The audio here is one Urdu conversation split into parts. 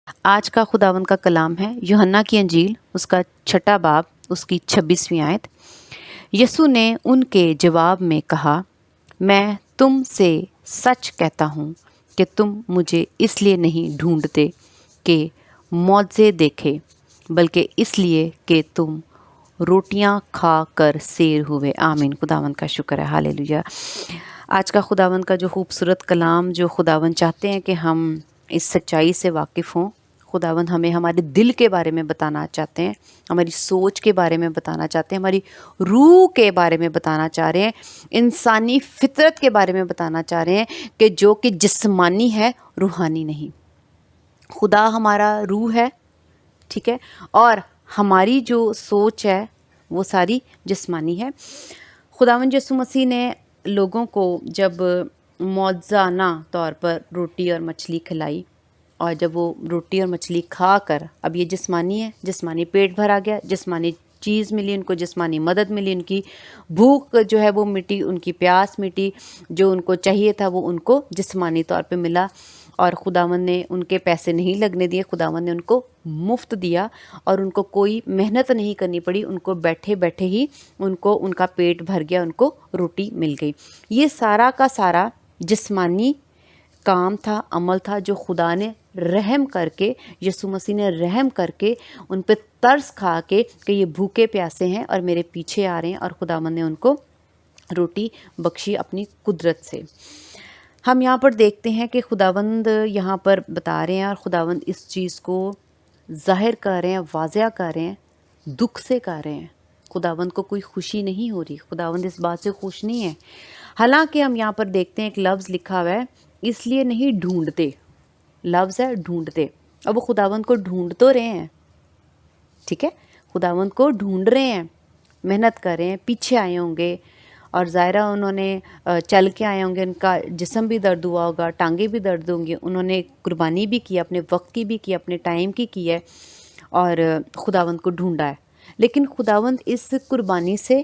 آج کا خداوند کا کلام ہے یوحنا کی انجیل اس کا 6 باب اس کی 26ویں آیت۔ یسوع نے ان کے جواب میں کہا، میں تم سے سچ کہتا ہوں کہ تم مجھے اس لیے نہیں ڈھونڈتے کہ معجزے دیکھے، بلکہ اس لیے کہ تم روٹیاں کھا کر سیر ہوئے۔ آمین۔ خداوند کا شکر ہے، ہاللیلویہ۔ آج کا خداوند کا جو خوبصورت کلام، جو خداوند چاہتے ہیں کہ ہم اس سچائی سے واقف ہوں۔ خداوند ہمیں ہمارے دل کے بارے میں بتانا چاہتے ہیں، ہماری سوچ کے بارے میں بتانا چاہتے ہیں، ہماری روح کے بارے میں بتانا چاہ رہے ہیں، انسانی فطرت کے بارے میں بتانا چاہ رہے ہیں کہ جو کہ جسمانی ہے، روحانی نہیں۔ خدا ہمارا روح ہے، ٹھیک ہے، اور ہماری جو سوچ ہے وہ ساری جسمانی ہے۔ خداوند یسوع مسیح نے لوگوں کو جب معجزانہ طور پر روٹی اور مچھلی کھلائی، اور جب وہ روٹی اور مچھلی کھا کر، اب یہ جسمانی ہے، جسمانی پیٹ بھرا گیا، جسمانی چیز ملی ان کو، جسمانی مدد ملی، ان کی بھوک جو ہے وہ مٹی، ان کی پیاس مٹی، جو ان کو چاہیے تھا وہ ان کو جسمانی طور پہ ملا، اور خداوند نے ان کے پیسے نہیں لگنے دیے، خداوند نے ان کو مفت دیا، اور ان کو کوئی محنت نہیں کرنی پڑی، ان کو بیٹھے بیٹھے ہی ان کا پیٹ بھر گیا، ان کو روٹی مل گئی۔ یہ سارا کا سارا جسمانی کام تھا، عمل تھا، جو خدا نے رحم کر کے، یسوع مسیح نے رحم کر کے ان پہ ترس کھا کے کہ یہ بھوکے پیاسے ہیں اور میرے پیچھے آ رہے ہیں، اور خداوند نے ان کو روٹی بخشی اپنی قدرت سے۔ ہم یہاں پر دیکھتے ہیں کہ خداوند یہاں پر بتا رہے ہیں، اور خداوند اس چیز کو ظاہر کر رہے ہیں، واضح کر رہے ہیں، دکھ سے کر رہے ہیں۔ خداوند کو کوئی خوشی نہیں ہو رہی، خداوند اس بات سے خوش نہیں ہے۔ حالانکہ ہم یہاں پر دیکھتے ہیں ایک لفظ لکھا ہوا ہے، اس لیے نہیں ڈھونڈتے، لفظ ہے ڈھونڈتے، اب وہ خداوند کو ڈھونڈ تو رہے ہیں، ٹھیک ہے، خداوند کو ڈھونڈ رہے ہیں، محنت کر رہے ہیں، پیچھے آئے ہوں گے، اور ظاہرہ انہوں نے چل کے آئے ہوں گے، ان کا جسم بھی درد ہوا ہوگا، ٹانگیں بھی درد ہوں گی، انہوں نے قربانی بھی کی، اپنے وقت کی بھی کی، اپنے ٹائم کی ہے، اور خداوند کو ڈھونڈا ہے۔ لیکن خداوند اس قربانی سے،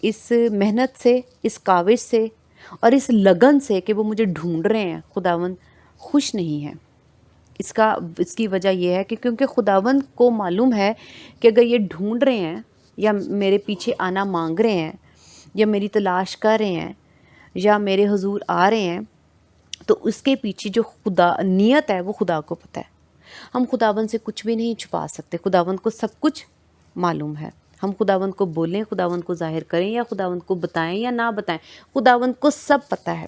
اس محنت سے، اس کاوش سے، اور اس لگن سے کہ وہ مجھے ڈھونڈ رہے ہیں، خداوند خوش نہیں ہے۔ اس کی وجہ یہ ہے کہ کیونکہ خداوند کو معلوم ہے کہ اگر یہ ڈھونڈ رہے ہیں، یا میرے پیچھے آنا مانگ رہے ہیں، یا میری تلاش کر رہے ہیں، یا میرے حضور آ رہے ہیں، تو اس کے پیچھے جو خدا نیت ہے وہ خدا کو پتہ ہے۔ ہم خداوند سے کچھ بھی نہیں چھپا سکتے، خداوند کو سب کچھ معلوم ہے۔ ہم خداوند کو بولیں، خداوند کو ظاہر کریں، یا خداوند کو بتائیں یا نہ بتائیں، خداوند کو سب پتہ ہے۔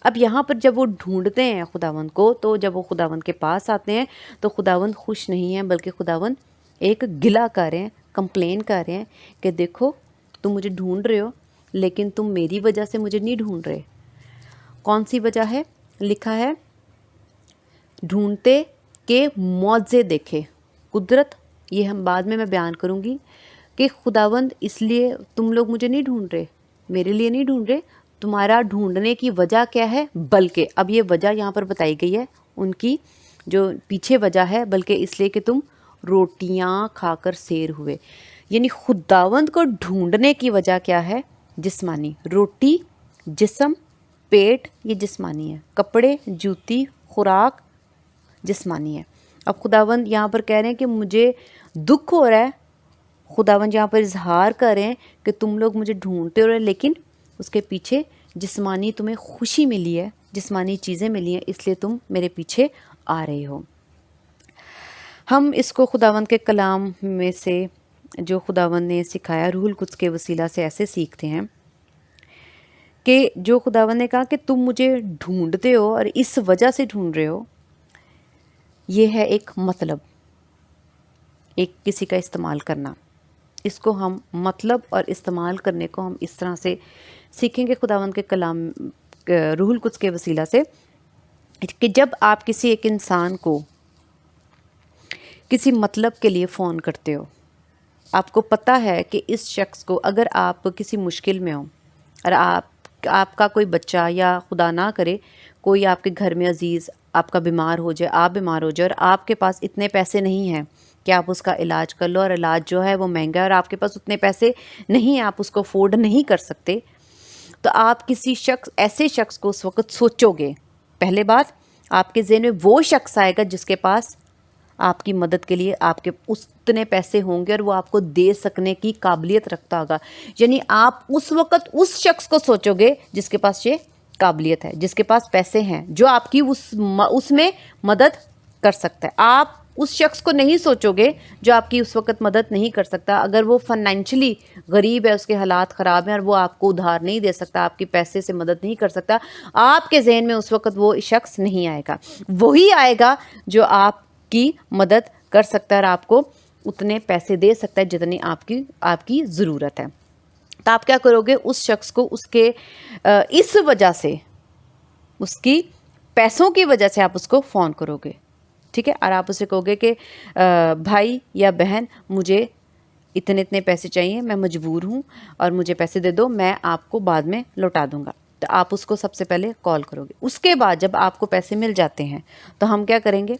اب یہاں پر جب وہ ڈھونڈتے ہیں خداوند کو، تو جب وہ خداوند کے پاس آتے ہیں تو خداوند خوش نہیں ہے، بلکہ خداوند ایک گلہ کر رہے ہیں، کمپلین کر رہے ہیں کہ دیکھو تم مجھے ڈھونڈ رہے ہو، لیکن تم میری وجہ سے مجھے نہیں ڈھونڈ رہے۔ کون سی وجہ ہے؟ لکھا ہے ڈھونڈتے کہ معجزے دیکھے۔ قدرت، یہ ہم بعد میں بیان کروں گی کہ خداوند اس لیے تم لوگ مجھے نہیں ڈھونڈ رہے، میرے لیے نہیں ڈھونڈ رہے، تمہارا ڈھونڈنے کی وجہ کیا ہے؟ بلکہ اب یہ وجہ یہاں پر بتائی گئی ہے، ان کی جو پیچھے وجہ ہے، بلکہ اس لیے کہ تم روٹیاں کھا کر سیر ہوئے۔ یعنی خداوند کو ڈھونڈنے کی وجہ کیا ہے؟ جسمانی، روٹی، جسم، پیٹ، یہ جسمانی ہے، کپڑے، جوتی، خوراک جسمانی ہے۔ اب خداوند یہاں پر کہہ رہے ہیں کہ مجھے دکھ ہو رہا ہے، خداوند یہاں پر اظہار کر رہے ہیں کہ تم لوگ مجھے ڈھونڈتے ہو رہے، لیکن اس کے پیچھے جسمانی تمہیں خوشی ملی ہے، جسمانی چیزیں ملی ہیں، اس لیے تم میرے پیچھے آ رہے ہو۔ ہم اس کو خداوند کے کلام میں سے جو خداوند نے سکھایا روح القدس کے وسیلہ سے ایسے سیکھتے ہیں کہ جو خداوند نے کہا کہ تم مجھے ڈھونڈتے ہو اور اس وجہ سے ڈھونڈ رہے ہو، یہ ہے ایک مطلب، ایک کسی کا استعمال کرنا۔ اس کو ہم مطلب اور استعمال کرنے کو ہم اس طرح سے سیکھیں گے خداوند کے کلام روح القدس کے وسیلہ سے، کہ جب آپ کسی ایک انسان کو کسی مطلب کے لیے فون کرتے ہو، آپ کو پتہ ہے کہ اس شخص کو اگر آپ کسی مشکل میں ہو، اور آپ کا کوئی بچہ یا خدا نہ کرے کوئی آپ کے گھر میں عزیز آپ کا بیمار ہو جائے، آپ بیمار ہو جائے، اور آپ کے پاس اتنے پیسے نہیں ہیں کہ آپ اس کا علاج کر لو، اور علاج جو ہے وہ مہنگا ہے، اور آپ کے پاس اتنے پیسے نہیں ہیں، آپ اس کو افورڈ نہیں کر سکتے، تو آپ کسی ایسے شخص کو اس وقت سوچو گے۔ پہلے بات، آپ کے ذہن میں وہ شخص آئے گا جس کے پاس آپ کی مدد کے لیے آپ کے اتنے پیسے ہوں گے اور وہ آپ کو دے سکنے کی قابلیت رکھتا ہوگا. یعنی آپ اس وقت اس شخص کو سوچو گے جس کے پاس یہ قابلیت ہے، جس کے پاس پیسے ہیں، جو آپ کی اس میں مدد کر سکتا ہے. آپ اس شخص کو نہیں سوچو گے جو آپ کی اس وقت مدد نہیں کر سکتا. اگر وہ فائنینشلی غریب ہے، اس کے حالات خراب ہیں اور وہ آپ کو ادھار نہیں دے سکتا، آپ کے پیسے سے مدد نہیں کر سکتا، آپ کے ذہن میں اس وقت وہ شخص نہیں آئے گا. وہی آئے گا جو آپ کی مدد کر سکتا ہے اور آپ کو اتنے پیسے دے سکتا ہے جتنی آپ کی ضرورت ہے. تو آپ کیا کرو گے؟ اس شخص کو اس کے اس وجہ سے، اس کی پیسوں کی وجہ سے آپ اس کو فون کرو گے، ٹھیک ہے؟ اور آپ اسے کہو گے کہ بھائی یا بہن مجھے اتنے پیسے چاہیے، میں مجبور ہوں اور مجھے پیسے دے دو، میں آپ کو بعد میں لوٹا دوں گا. تو آپ اس کو سب سے پہلے کال کرو گے. اس کے بعد جب آپ کو پیسے مل جاتے ہیں تو ہم کیا کریں گے؟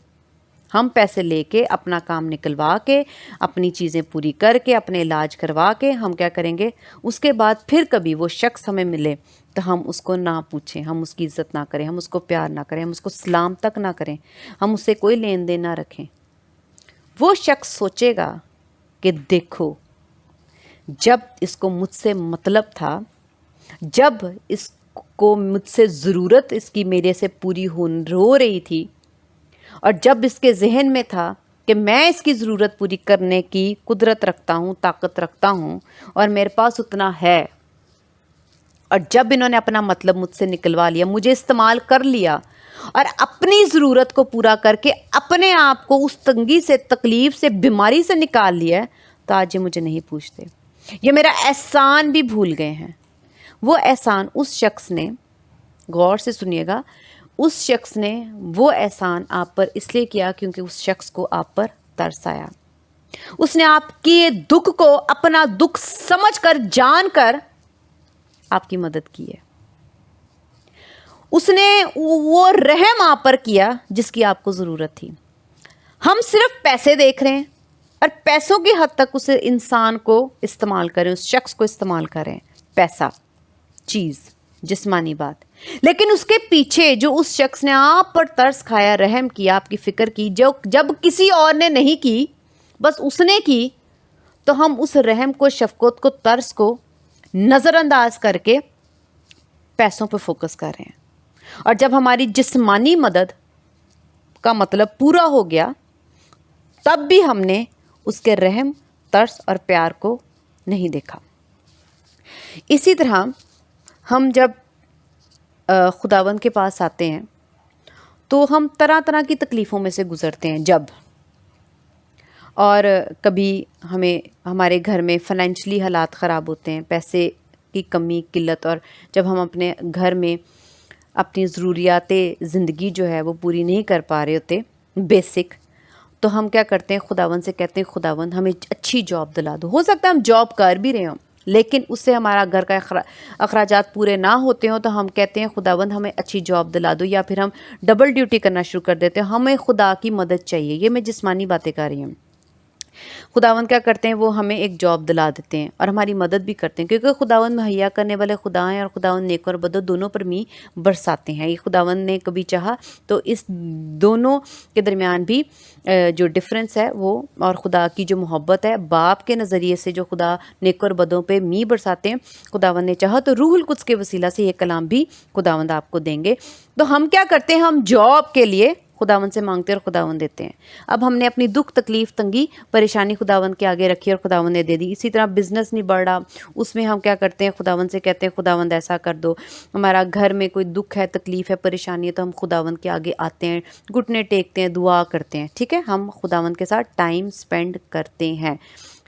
ہم پیسے لے کے اپنا کام نکلوا کے، اپنی چیزیں پوری کر کے، اپنے علاج کروا کے ہم کیا کریں گے؟ اس کے بعد پھر کبھی وہ شخص ہمیں ملے تو ہم اس کو نہ پوچھیں، ہم اس کی عزت نہ کریں، ہم اس کو پیار نہ کریں، ہم اس کو سلام تک نہ کریں، ہم اس سے کوئی لین دین نہ رکھیں. وہ شخص سوچے گا کہ دیکھو، جب اس کو مجھ سے مطلب تھا، جب اس کو مجھ سے ضرورت اس کی میرے سے پوری ہو رہی تھی، اور جب اس کے ذہن میں تھا کہ میں اس کی ضرورت پوری کرنے کی قدرت رکھتا ہوں، طاقت رکھتا ہوں اور میرے پاس اتنا ہے، اور جب انہوں نے اپنا مطلب مجھ سے نکلوا لیا، مجھے استعمال کر لیا اور اپنی ضرورت کو پورا کر کے اپنے آپ کو اس تنگی سے، تکلیف سے، بیماری سے نکال لیا ہے، تو آج یہ مجھے نہیں پوچھتے، یہ میرا احسان بھی بھول گئے ہیں. وہ احسان اس شخص نے، غور سے سنیے گا، اس شخص نے وہ احسان آپ پر اس لیے کیا کیونکہ اس شخص کو آپ پر ترس آیا. اس نے آپ کے دکھ کو اپنا دکھ سمجھ کر، جان کر آپ کی مدد کی ہے. اس نے وہ رحم آپ پر کیا جس کی آپ کو ضرورت تھی. ہم صرف پیسے دیکھ رہے ہیں اور پیسوں کی حد تک اس انسان کو استعمال کریں، اس شخص کو استعمال کریں. پیسہ، چیز، جسمانی بات، لیکن اس کے پیچھے جو اس شخص نے آپ پر ترس کھایا، رحم کیا، آپ کی فکر کی، جب کسی اور نے نہیں کی، بس اس نے کی، تو ہم اس رحم کو، شفقت کو، ترس کو نظر انداز کر کے پیسوں پہ فوکس کر رہے ہیں. اور جب ہماری جسمانی مدد کا مطلب پورا ہو گیا، تب بھی ہم نے اس کے رحم، ترس اور پیار کو نہیں دیکھا. اسی طرح ہم جب خداوند کے پاس آتے ہیں تو ہم طرح طرح کی تکلیفوں میں سے گزرتے ہیں. اور کبھی ہمارے گھر میں فائنینشلی حالات خراب ہوتے ہیں، پیسے کی کمی، قلت، اور جب ہم اپنے گھر میں اپنی ضروریات زندگی جو ہے وہ پوری نہیں کر پا رہے ہوتے بیسک، تو ہم کیا کرتے ہیں؟ خداوند سے کہتے ہیں خداوند ہمیں اچھی جاب دلا دو. ہو سکتا ہے ہم جاب کر بھی رہے ہوں لیکن اس سے ہمارا گھر کا اخراجات پورے نہ ہوتے ہوں، تو ہم کہتے ہیں خداوند ہمیں اچھی جاب دلا دو، یا پھر ہم ڈبل ڈیوٹی کرنا شروع کر دیتے ہیں. ہمیں خدا کی مدد چاہیے. یہ میں جسمانی باتیں کر رہی ہوں. خداوند کیا کرتے ہیں؟ وہ ہمیں ایک جاب دلا دیتے ہیں اور ہماری مدد بھی کرتے ہیں، کیونکہ خداوند مہیا کرنے والے خدا ہیں، اور خداوند نیک اور بد دونوں پر می برساتے ہیں. یہ خداوند نے کبھی چاہا تو اس دونوں کے درمیان بھی جو ڈفرنس ہے وہ، اور خدا کی جو محبت ہے باپ کے نظریے سے جو خدا نیک اور بدوں پہ می برساتے ہیں، خداوند نے چاہا تو روح القدس کے وسیلہ سے یہ کلام بھی خداوند آپ کو دیں گے. تو ہم کیا کرتے ہیں؟ ہم جاب کے لیے خداوند سے مانگتے ہیں اور خداوند دیتے ہیں. اب ہم نے اپنی دکھ، تکلیف، تنگی، پریشانی خداوند کے آگے رکھی اور خداوند نے دے دی. اسی طرح بزنس نہیں بڑھ رہا، اس میں ہم کیا کرتے ہیں؟ خداوند سے کہتے ہیں خداوند ایسا کر دو. ہمارا گھر میں کوئی دکھ ہے، تکلیف ہے، پریشانی ہے، تو ہم خداوند کے آگے آتے ہیں، گھٹنے ٹیکتے ہیں، دعا کرتے ہیں. ٹھیک ہے، ہم خداوند کے ساتھ ٹائم سپینڈ کرتے ہیں.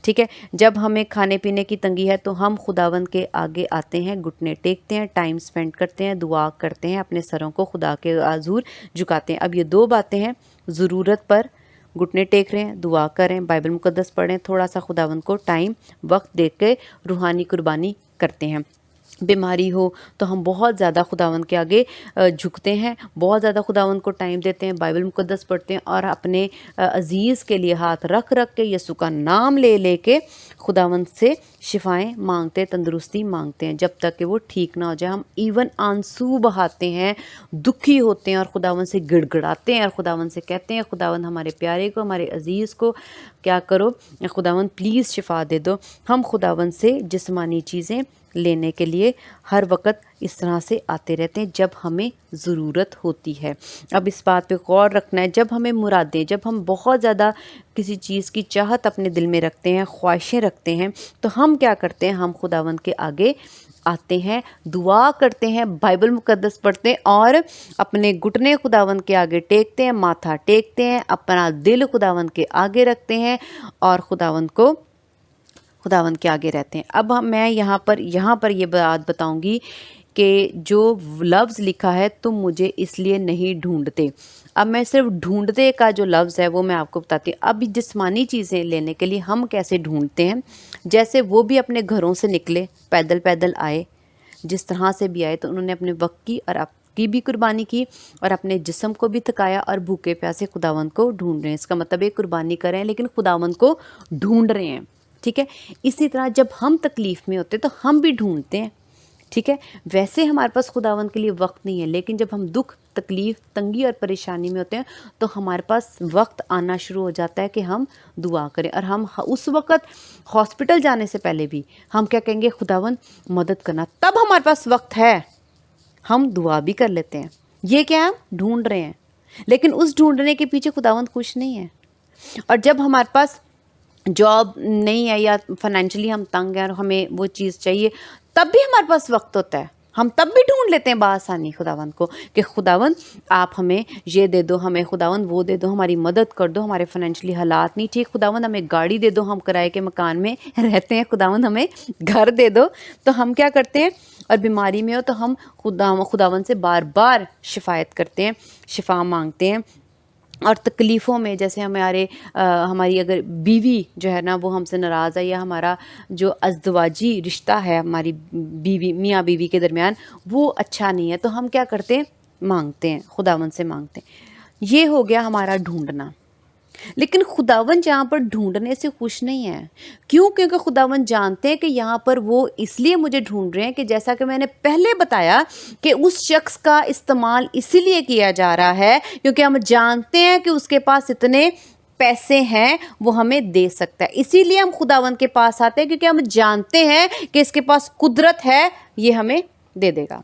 ٹھیک ہے، جب ہمیں کھانے پینے کی تنگی ہے تو ہم خداوند کے آگے آتے ہیں، گھٹنے ٹیکتے ہیں، ٹائم سپینڈ کرتے ہیں، دعا کرتے ہیں، اپنے سروں کو خدا کے حضور جھکاتے ہیں. اب یہ دو باتیں ہیں، ضرورت پر گھٹنے ٹیک رہے ہیں، دعا کریں، بائبل مقدس پڑھیں، تھوڑا سا خداوند کو ٹائم، وقت دے کے روحانی قربانی کرتے ہیں. بیماری ہو تو ہم بہت زیادہ خداوند کے آگے جھکتے ہیں، بہت زیادہ خداوند کو ٹائم دیتے ہیں، بائبل مقدس پڑھتے ہیں اور اپنے عزیز کے لیے ہاتھ رکھ رکھ کے یسوع کا نام لے لے کے خداوند سے شفائیں مانگتے، تندرستی مانگتے ہیں، جب تک کہ وہ ٹھیک نہ ہو جائے۔ ہم ایون آنسو بہاتے ہیں، دکھی ہوتے ہیں اور خداوند سے گڑ گڑاتے ہیں اور خداوند سے کہتے ہیں خداوند ہمارے پیارے کو، ہمارے عزیز کو کیا کرو، خداوند پلیز شفا دے دو۔ ہم خداوند سے جسمانی چیزیں لینے کے لیے ہر وقت اس طرح سے آتے رہتے ہیں جب ہمیں ضرورت ہوتی ہے۔ اب اس بات پہ غور رکھنا ہے، جب ہمیں مرادیں، جب ہم بہت زیادہ کسی چیز کی چاہت اپنے دل میں رکھتے ہیں، خواہشیں رکھتے ہیں، تو ہم کیا کرتے ہیں، ہم خداوند کے آگے آتے ہیں، دعا کرتے ہیں، بائبل مقدس پڑھتے ہیں اور اپنے گھٹنے خداوند کے آگے ٹیکتے ہیں، ماتھا ٹیکتے ہیں، اپنا دل خداوند کے آگے رکھتے ہیں اور خداوند کے آگے رہتے ہیں۔ اب میں یہاں پر یہ بات بتاؤں گی کہ جو لفظ لکھا ہے تم مجھے اس لیے نہیں ڈھونڈتے، اب میں صرف ڈھونڈتے کا جو لفظ ہے وہ میں آپ کو بتاتی ہوں۔ اب جسمانی چیزیں لینے کے لیے ہم کیسے ڈھونڈتے ہیں، جیسے وہ بھی اپنے گھروں سے نکلے، پیدل پیدل آئے، جس طرح سے بھی آئے تو انہوں نے اپنے وقت کی اور آپ کی بھی قربانی کی اور اپنے جسم کو بھی تھکایا اور بھوکے پیاسے خداوند کو ڈھونڈ رہے ہیں۔ اس کا مطلب ایک قربانی کر رہے ہیں لیکن خداوند کو ڈھونڈ رہے ہیں، ٹھیک ہے۔ اسی طرح جب ہم تکلیف میں ہوتے تو ہم بھی ڈھونڈتے ہیں، ٹھیک ہے۔ ویسے ہمارے پاس خداوند کے لیے وقت نہیں ہے، لیکن جب ہم دکھ، تکلیف، تنگی اور پریشانی میں ہوتے ہیں تو ہمارے پاس وقت آنا شروع ہو جاتا ہے کہ ہم دعا کریں، اور ہم اس وقت ہاسپٹل جانے سے پہلے بھی ہم کیا کہیں گے، خداوند مدد کرنا، تب ہمارے پاس وقت ہے، ہم دعا بھی کر لیتے ہیں۔ یہ کیا ہم ڈھونڈ رہے ہیں، لیکن اس ڈھونڈنے کے پیچھے خداوند خوش نہیں ہے۔ اور جب ہمارے پاس جاب نہیں ہے یا فائنینشلی ہم تنگ ہیں اور ہمیں وہ چیز چاہیے، تب بھی ہمارے پاس وقت ہوتا ہے، ہم تب بھی ڈھونڈ لیتے ہیں بآسانی خداوند کو کہ خداوند آپ ہمیں یہ دے دو، ہمیں خداوند وہ دے دو، ہماری مدد کر دو، ہمارے فائنینشلی حالات نہیں ٹھیک، خداوند ہمیں گاڑی دے دو، ہم کرائے کے مکان میں رہتے ہیں، خداوند ہمیں گھر دے دو۔ تو ہم کیا کرتے ہیں، اور بیماری میں ہو تو ہم خداوند سے بار بار شفایت کرتے ہیں، شفا مانگتے ہیں۔ اور تکلیفوں میں جیسے ہماری اگر بیوی جو ہے نا وہ ہم سے ناراض ہے، یا ہمارا جو ازدواجی رشتہ ہے ہماری بیوی، میاں بیوی کے درمیان، وہ اچھا نہیں ہے، تو ہم کیا کرتے ہیں، مانگتے ہیں، خداوند سے مانگتے ہیں۔ یہ ہو گیا ہمارا ڈھونڈنا۔ لیکن خداوند یہاں پر ڈھونڈنے سے خوش نہیں ہے، کیوں؟ کیونکہ خداوند جانتے ہیں کہ یہاں پر وہ اس لیے مجھے ڈھونڈ رہے ہیں کہ جیسا کہ میں نے پہلے بتایا کہ اس شخص کا استعمال اسی لیے کیا جا رہا ہے کیونکہ ہم جانتے ہیں کہ اس کے پاس اتنے پیسے ہیں وہ ہمیں دے سکتا ہے، اسی لیے ہم خداوند کے پاس آتے ہیں کیونکہ ہم جانتے ہیں کہ اس کے پاس قدرت ہے، یہ ہمیں دے دے گا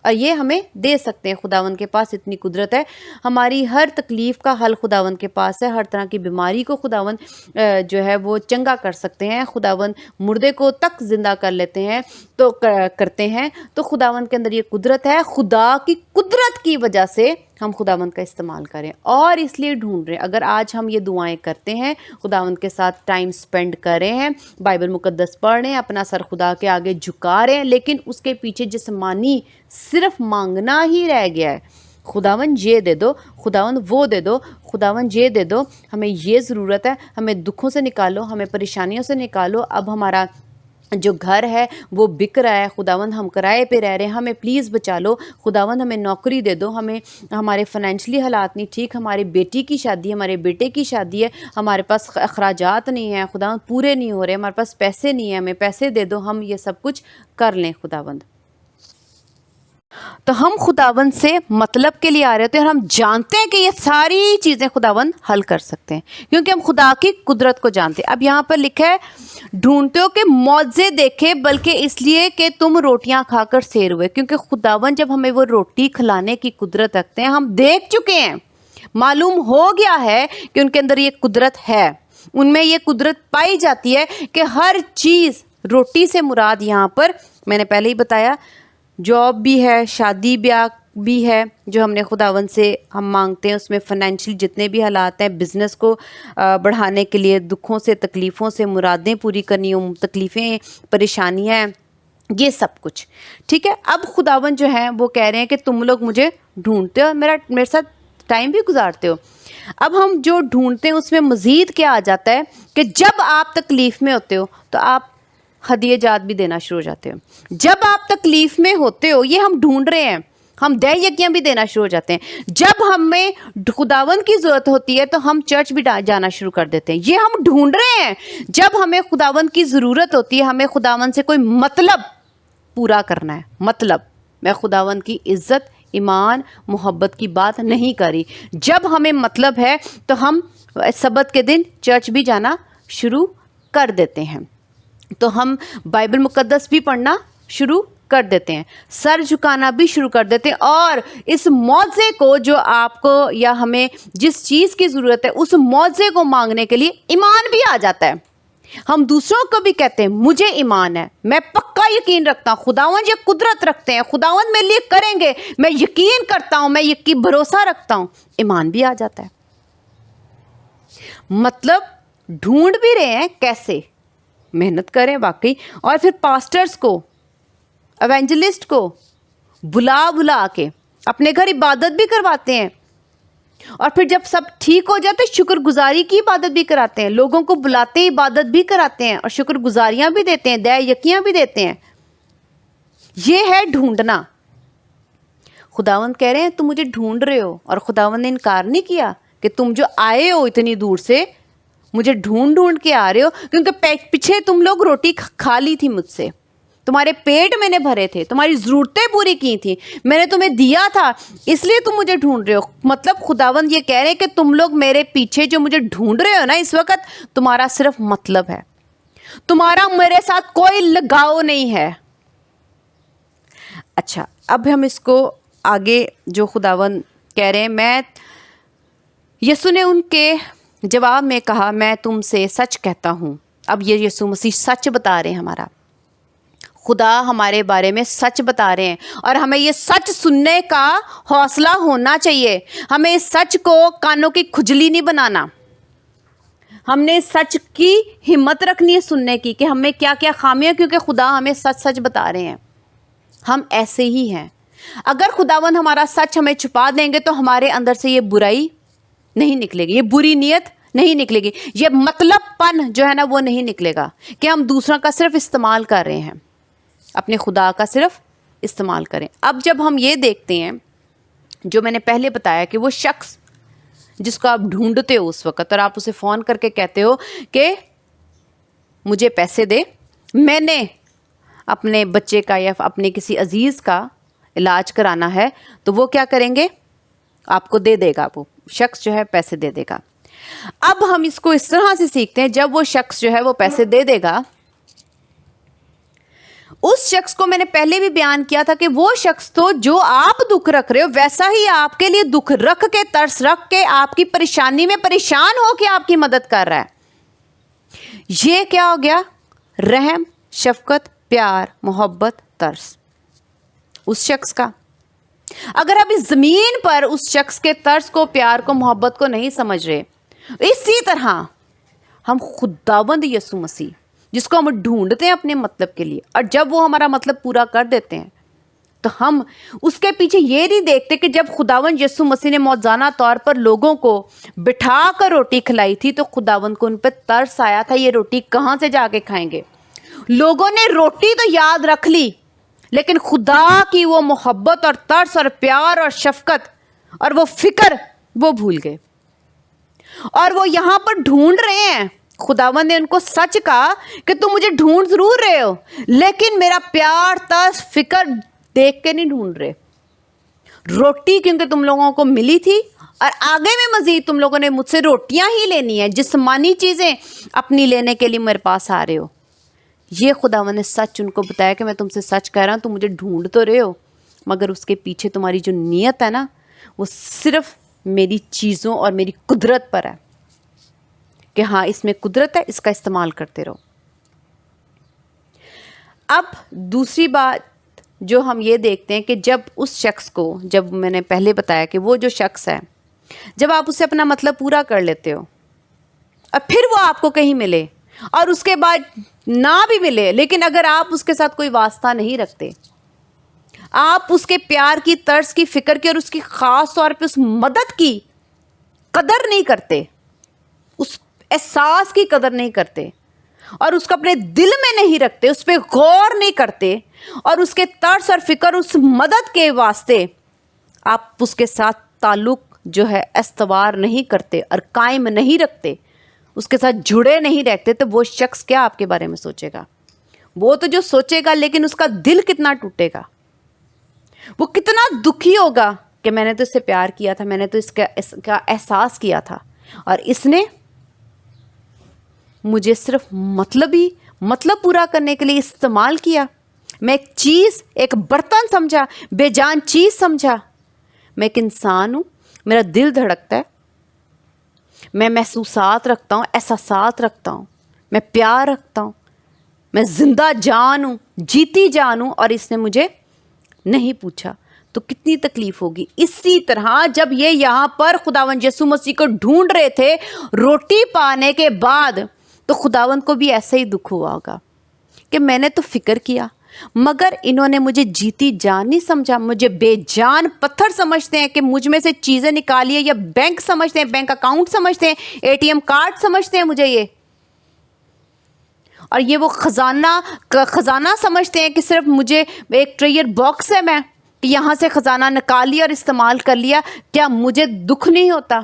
اور یہ ہمیں دے سکتے ہیں، خداوند کے پاس اتنی قدرت ہے۔ ہماری ہر تکلیف کا حل خداوند کے پاس ہے، ہر طرح کی بیماری کو خداوند جو ہے وہ چنگا کر سکتے ہیں، خداوند مردے کو تک زندہ کر لیتے ہیں تو کرتے ہیں، تو خداوند کے اندر یہ قدرت ہے۔ خدا کی قدرت کی وجہ سے ہم خداوند کا استعمال کریں اور اس لیے ڈھونڈ رہے ہیں۔ اگر آج ہم یہ دعائیں کرتے ہیں، خداوند کے ساتھ ٹائم سپینڈ کر رہے ہیں، بائبل مقدس پڑھ رہے ہیں، اپنا سر خدا کے آگے جھکا رہے ہیں، لیکن اس کے پیچھے جسمانی صرف مانگنا ہی رہ گیا ہے، خداوند یہ دے دو، خداوند وہ دے دو، خداوند یہ دے دو، ہمیں یہ ضرورت ہے، ہمیں دکھوں سے نکالو، ہمیں پریشانیوں سے نکالو، اب ہمارا جو گھر ہے وہ بک رہا ہے، خداوند ہم کرائے پہ رہ رہے ہیں، ہمیں پلیز بچا لو، خداوند ہمیں نوکری دے دو، ہمارے فائنینشلی حالات نہیں ٹھیک، ہماری بیٹی کی شادی ہے، ہمارے بیٹے کی شادی ہے، ہمارے پاس اخراجات نہیں ہیں، خداوند پورے نہیں ہو رہے، ہمارے پاس پیسے نہیں ہیں، ہمیں پیسے دے دو، ہم یہ سب کچھ کر لیں خداوند۔ تو ہم خداوند سے مطلب کے لیے آ رہے ہوتے ہیں اور ہم جانتے ہیں کہ یہ ساری چیزیں خداوند حل کر سکتے ہیں کیونکہ ہم خدا کی قدرت کو جانتے ہیں۔ اب یہاں پر لکھا ہے ڈھونڈتے ہو کہ معجزے دیکھے، بلکہ اس لیے کہ تم روٹیاں کھا کر سیر ہوئے، کیونکہ خداوند جب ہمیں وہ روٹی کھلانے کی قدرت رکھتے ہیں، ہم دیکھ چکے ہیں، معلوم ہو گیا ہے کہ ان کے اندر یہ قدرت ہے، ان میں یہ قدرت پائی جاتی ہے کہ ہر چیز، روٹی سے مراد یہاں پر میں نے پہلے ہی بتایا جاب بھی ہے، شادی بیاہ بھی ہے جو ہم نے خداوند سے ہم مانگتے ہیں، اس میں فائنینشیل جتنے بھی حالات ہیں، بزنس کو بڑھانے کے لیے، دکھوں سے، تکلیفوں سے مرادیں پوری کرنی ہوں، تکلیفیں، پریشانیاں، یہ سب کچھ ٹھیک ہے۔ اب خداوند جو ہیں وہ کہہ رہے ہیں کہ تم لوگ مجھے ڈھونڈتے ہو، میرے ساتھ ٹائم بھی گزارتے ہو۔ اب ہم جو ڈھونڈتے ہیں اس میں مزید کیا آ جاتا ہے کہ جب آپ تکلیف میں ہوتے ہو تو آپ ہدیے جات بھی دینا شروع ہو جاتے ہو۔ جب آپ تکلیف میں ہوتے ہو، یہ ہم ڈھونڈ رہے ہیں، ہم دہ یقیاں بھی دینا شروع ہو جاتے ہیں۔ جب ہمیں خداوند کی ضرورت ہوتی ہے تو ہم چرچ بھی جانا شروع کر دیتے ہیں۔ یہ ہم ڈھونڈ رہے ہیں۔ جب ہمیں خداوند کی ضرورت ہوتی ہے، ہمیں خداوند سے کوئی مطلب پورا کرنا ہے، مطلب میں خداوند کی عزت، ایمان، محبت کی بات نہیں کری۔ جب ہمیں مطلب ہے تو ہم سبت کے دن چرچ بھی جانا شروع کر دیتے ہیں، تو ہم بائبل مقدس بھی پڑھنا شروع کر دیتے ہیں، سر جھکانا بھی شروع کر دیتے ہیں، اور اس معجزے کو جو آپ کو یا ہمیں جس چیز کی ضرورت ہے اس معجزے کو مانگنے کے لیے ایمان بھی آ جاتا ہے۔ ہم دوسروں کو بھی کہتے ہیں مجھے ایمان ہے، میں پکا یقین رکھتا ہوں، خداوند یہ قدرت رکھتے ہیں، خداوند میرے لیے کریں گے، میں یقین کرتا ہوں، میں یقین بھروسہ رکھتا ہوں، ایمان بھی آ جاتا ہے۔ مطلب ڈھونڈ بھی رہے ہیں، کیسے محنت کریں واقعی، اور پھر پاسٹرز کو، ایونجلسٹ کو بلا کے اپنے گھر عبادت بھی کرواتے ہیں، اور پھر جب سب ٹھیک ہو جاتے شکر گزاری کی عبادت بھی کراتے ہیں، لوگوں کو بلاتے ہیں، عبادت بھی کراتے ہیں، اور شکر گزاریاں بھی دیتے ہیں، دہ یقیاں بھی دیتے ہیں۔ یہ ہے ڈھونڈنا۔ خداوند کہہ رہے ہیں تم مجھے ڈھونڈ رہے ہو، اور خداوند نے انکار نہیں کیا کہ تم جو آئے ہو اتنی دور سے مجھے ڈھونڈ کے آ رہے ہو، کیونکہ پیچھے تم لوگ روٹی کھا لی تھی مجھ سے، تمہارے پیٹ میں نے بھرے تھے، تمہاری ضرورتیں پوری کی تھی، میں نے تمہیں دیا تھا، اس لیے تم مجھے ڈھونڈ رہے ہو۔ مطلب خداوند یہ کہہ رہے ہیں کہ تم لوگ میرے پیچھے جو مجھے ڈھونڈ رہے ہو نا اس وقت، تمہارا صرف مطلب ہے، تمہارا میرے ساتھ کوئی لگاؤ نہیں ہے۔ اچھا، اب ہم اس کو آگے جو خداوند کہہ رہے ہیں، یسوع نے ان کے جواب میں کہا میں تم سے سچ کہتا ہوں۔ اب یہ یسوع مسیح سچ بتا رہے ہیں، ہمارا خدا ہمارے بارے میں سچ بتا رہے ہیں، اور ہمیں یہ سچ سننے کا حوصلہ ہونا چاہیے۔ ہمیں اس سچ کو کانوں کی کھجلی نہیں بنانا، ہم نے اس سچ کی ہمت رکھنی ہے سننے کی کہ ہمیں کیا کیا خامیاں، کیونکہ خدا ہمیں سچ سچ بتا رہے ہیں، ہم ایسے ہی ہیں۔ اگر خداوند ہمارا سچ ہمیں چھپا دیں گے تو ہمارے اندر سے یہ برائی نہیں نکلے گی، یہ بری نیت نہیں نکلے گی، یہ مطلب پن جو ہے نا وہ نہیں نکلے گا کہ ہم دوسروں کا صرف استعمال کر رہے ہیں، اپنے خدا کا صرف استعمال کریں۔ اب جب ہم یہ دیکھتے ہیں جو میں نے پہلے بتایا کہ وہ شخص جس کو آپ ڈھونڈتے ہو اس وقت، اور آپ اسے فون کر کے کہتے ہو کہ مجھے پیسے دے، میں نے اپنے بچے کا یا اپنے کسی عزیز کا علاج کرانا ہے، تو وہ کیا کریں گے؟ آپ کو دے دے گا، وہ شخص جو ہے پیسے دے دے گا۔ اب ہم اس کو اس طرح سے سیکھتے ہیں، جب وہ شخص جو ہے وہ پیسے دے دے گا، اس شخص کو میں نے پہلے بھی بیان کیا تھا کہ وہ شخص تو جو آپ دکھ رکھ رہے ہو ویسا ہی آپ کے لیے دکھ رکھ کے، ترس رکھ کے، آپ کی پریشانی میں پریشان ہو کے آپ کی مدد کر رہا ہے۔ یہ کیا ہو گیا؟ رحم، شفقت، پیار، محبت، ترس اس شخص کا۔ اگر آپ اس زمین پر اس شخص کے ترس کو، پیار کو، محبت کو نہیں سمجھ رہے، اسی طرح ہم خداوند یسوع مسیح جس کو ہم ڈھونڈتے ہیں اپنے مطلب کے لیے، اور جب وہ ہمارا مطلب پورا کر دیتے ہیں تو ہم اس کے پیچھے یہ نہیں دیکھتے کہ جب خداوند یسوع مسیح نے موزانہ طور پر لوگوں کو بٹھا کر روٹی کھلائی تھی تو خداوند کو ان پہ ترس آیا تھا، یہ روٹی کہاں سے جا کے کھائیں گے۔ لوگوں نے روٹی تو یاد رکھ لی، لیکن خدا کی وہ محبت اور ترس اور پیار اور شفقت اور وہ فکر وہ بھول گئے، اور وہ یہاں پر ڈھونڈ رہے ہیں۔ خداوند نے ان کو سچ کہا کہ تم مجھے ڈھونڈ ضرور رہے ہو، لیکن میرا پیار، ترس، فکر دیکھ کے نہیں ڈھونڈ رہے۔ روٹی کیونکہ تم لوگوں کو ملی تھی، اور آگے میں مزید تم لوگوں نے مجھ سے روٹیاں ہی لینی ہیں، جسمانی چیزیں اپنی لینے کے لیے میرے پاس آ رہے ہو۔ یہ خداوند نے سچ ان کو بتایا کہ میں تم سے سچ کہہ رہا ہوں، تم مجھے ڈھونڈ تو رہے ہو، مگر اس کے پیچھے تمہاری جو نیت ہے نا وہ صرف میری چیزوں اور میری قدرت پر ہے، کہ ہاں اس میں قدرت ہے، اس کا استعمال کرتے رہو۔ اب دوسری بات جو ہم یہ دیکھتے ہیں کہ جب اس شخص کو، جب میں نے پہلے بتایا کہ وہ جو شخص ہے، جب آپ اسے اپنا مطلب پورا کر لیتے ہو اور پھر وہ آپ کو کہیں ملے اور اس کے بعد نہ بھی ملے، لیکن اگر آپ اس کے ساتھ کوئی واسطہ نہیں رکھتے، آپ اس کے پیار کی، ترس کی، فکر کی اور اس کی خاص طور پہ اس مدد کی قدر نہیں کرتے، اس احساس کی قدر نہیں کرتے، اور اس کو اپنے دل میں نہیں رکھتے, اس پہ غور نہیں کرتے, اور اس کے طرز اور فکر, اس مدد کے واسطے آپ اس کے ساتھ تعلق جو ہے استوار نہیں کرتے اور قائم نہیں رکھتے, اس کے ساتھ جڑے نہیں رہتے, تو وہ شخص کیا آپ کے بارے میں سوچے گا؟ وہ تو جو سوچے گا, لیکن اس کا دل کتنا ٹوٹے گا, وہ کتنا دکھی ہوگا کہ میں نے تو اس سے پیار کیا تھا, میں نے تو اس کا احساس کیا تھا, اور اس نے مجھے صرف مطلب پورا کرنے کے لیے استعمال کیا. میں ایک چیز, ایک برتن سمجھا, بے جان چیز سمجھا. میں ایک انسان ہوں, میرا دل دھڑکتا ہے, میں محسوسات رکھتا ہوں, احساسات رکھتا ہوں, میں پیار رکھتا ہوں, میں زندہ جان ہوں, جیتی جان ہوں, اور اس نے مجھے نہیں پوچھا, تو کتنی تکلیف ہوگی. اسی طرح جب یہ یہاں پر خداوند یسوع مسیح کو ڈھونڈ رہے تھے روٹی پانے کے بعد, تو خداوند کو بھی ایسا ہی دکھ ہوا ہوگا کہ میں نے تو فکر کیا, مگر انہوں نے مجھے جیتی جان نہیں سمجھا, مجھے بے جان پتھر سمجھتے ہیں کہ مجھ میں سے چیزیں نکالیے, یا بینک سمجھتے ہیں, بینک اکاؤنٹ سمجھتے ہیں, اے ٹی ایم کارڈ سمجھتے ہیں مجھے یہ, اور یہ وہ خزانہ سمجھتے ہیں کہ صرف مجھے ایک ٹریئر باکس ہے, میں یہاں سے خزانہ نکال لیا اور استعمال کر لیا. کیا مجھے دکھ نہیں ہوتا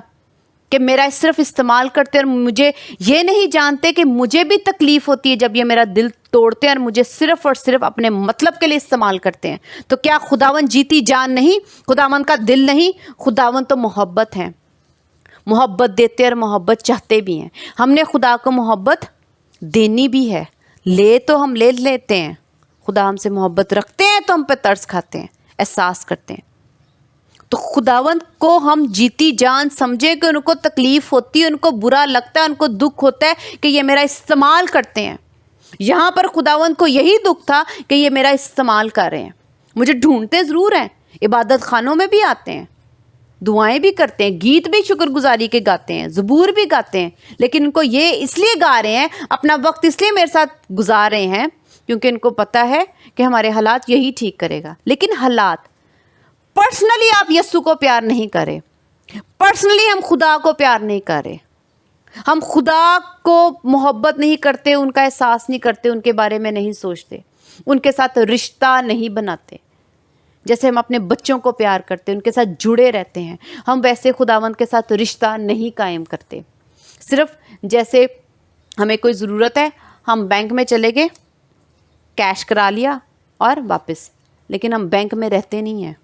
کہ میرا صرف استعمال کرتے, اور مجھے یہ نہیں جانتے کہ مجھے بھی تکلیف ہوتی ہے جب یہ میرا دل توڑتے ہیں اور مجھے صرف اور صرف اپنے مطلب کے لیے استعمال کرتے ہیں. تو کیا خداوند جیتی جان نہیں, خداوند کا دل نہیں؟ خداوند تو محبت ہے, محبت دیتے اور محبت چاہتے بھی ہیں. ہم نے خدا کو محبت دینی بھی ہے, تو ہم لے لیتے ہیں. خدا ہم سے محبت رکھتے ہیں تو ہم پہ ترس کھاتے ہیں, احساس کرتے ہیں. تو خداوند کو ہم جیتی جان سمجھے کہ ان کو تکلیف ہوتی ہے, ان کو برا لگتا ہے, ان کو دکھ ہوتا ہے کہ یہ میرا استعمال کرتے ہیں. یہاں پر خداوند کو یہی دکھ تھا کہ یہ میرا استعمال کر رہے ہیں. مجھے ڈھونڈتے ضرور ہیں, عبادت خانوں میں بھی آتے ہیں, دعائیں بھی کرتے ہیں, گیت بھی شکر گزاری کے گاتے ہیں, زبور بھی گاتے ہیں, لیکن ان کو یہ اس لیے گا رہے ہیں, اپنا وقت اس لیے میرے ساتھ گزار رہے ہیں کیونکہ ان کو پتہ ہے کہ ہمارے حالات یہی ٹھیک کرے گا. لیکن حالات پرسنلی آپ یسوع کو پیار نہیں کرے, پرسنلی ہم خدا کو پیار نہیں کرے, ہم خدا کو محبت نہیں کرتے, ان کا احساس نہیں کرتے, ان کے بارے میں نہیں سوچتے, ان کے ساتھ رشتہ نہیں بناتے. جیسے ہم اپنے بچوں کو پیار کرتے, ان کے ساتھ جڑے رہتے ہیں, ہم ویسے خداوند کے ساتھ رشتہ نہیں قائم کرتے. صرف جیسے ہمیں کوئی ضرورت ہے, ہم بینک میں چلے گئے, کیش کرا لیا اور واپس, لیکن ہم بینک میں رہتے نہیں ہیں,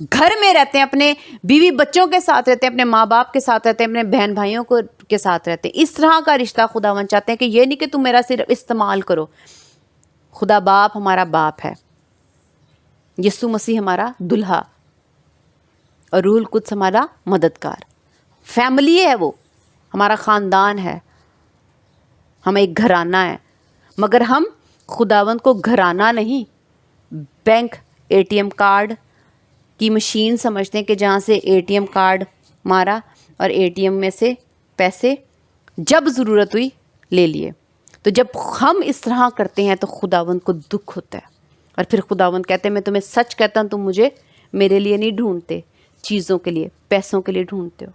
گھر میں رہتے ہیں, اپنے بیوی بچوں کے ساتھ رہتے ہیں, اپنے ماں باپ کے ساتھ رہتے ہیں, اپنے بہن بھائیوں کے ساتھ رہتے ہیں. اس طرح کا رشتہ خداوند چاہتے ہیں کہ یہ نہیں کہ تم میرا صرف استعمال کرو. خدا باپ ہمارا باپ ہے, یسوع مسیح ہمارا دلہا, اور روح القدس ہمارا مددگار. فیملی ہے, وہ ہمارا خاندان ہے, ہم ایک گھرانہ ہے. مگر ہم خداوند کو گھرانہ نہیں, bank A T M card کی مشین سمجھتے ہیں کہ جہاں سے اے ٹی ایم کارڈ مارا اور اے ٹی ایم میں سے پیسے جب ضرورت ہوئی لے لیے. تو جب ہم اس طرح کرتے ہیں تو خداوند کو دکھ ہوتا ہے, اور پھر خداوند کہتے ہیں میں تمہیں سچ کہتا ہوں, تم مجھے میرے لیے نہیں ڈھونڈتے, چیزوں کے لیے, پیسوں کے لیے ڈھونڈتے ہو,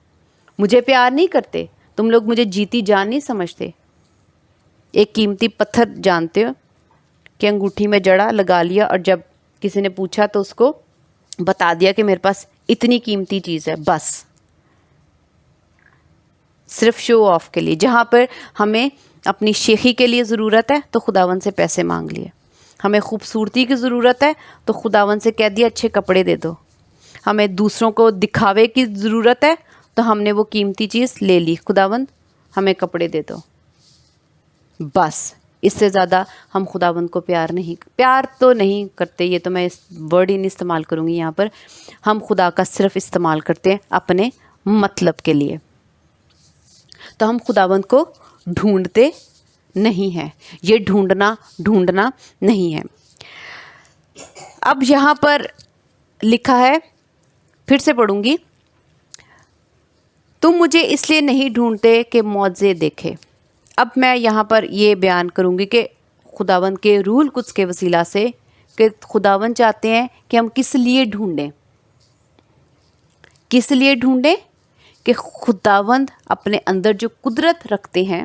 مجھے پیار نہیں کرتے, تم لوگ مجھے جیتی جان نہیں سمجھتے. ایک قیمتی پتھر جانتے ہو کہ انگوٹھی میں جڑا لگا لیا, اور جب کسی نے پوچھا تو اس کو بتا دیا کہ میرے پاس اتنی قیمتی چیز ہے, بس صرف شو آف کے لیے. جہاں پر ہمیں اپنی شیخی کے لیے ضرورت ہے تو خداوند سے پیسے مانگ لیے, ہمیں خوبصورتی کی ضرورت ہے تو خداوند سے کہہ دیا اچھے کپڑے دے دو, ہمیں دوسروں کو دکھاوے کی ضرورت ہے تو ہم نے وہ قیمتی چیز لے لی, خداوند ہمیں کپڑے دے دو. بس اس سے زیادہ ہم خداوند کو پیار تو نہیں کرتے, یہ تو میں اس ورڈ ہی نہیں استعمال کروں گی یہاں پر. ہم خدا کا صرف استعمال کرتے ہیں اپنے مطلب کے لیے. تو ہم خداوند کو ڈھونڈتے نہیں ہیں, یہ ڈھونڈنا نہیں ہے. اب یہاں پر لکھا ہے, پھر سے پڑھوں گی, تم مجھے اس لیے نہیں ڈھونڈتے کہ معجزے دیکھے. اب میں یہاں پر یہ بیان کروں گی کہ خداوند کے روح القدس کے وسیلہ سے کہ خداوند چاہتے ہیں کہ ہم کس لیے ڈھونڈیں, کس لیے ڈھونڈیں کہ خداوند اپنے اندر جو قدرت رکھتے ہیں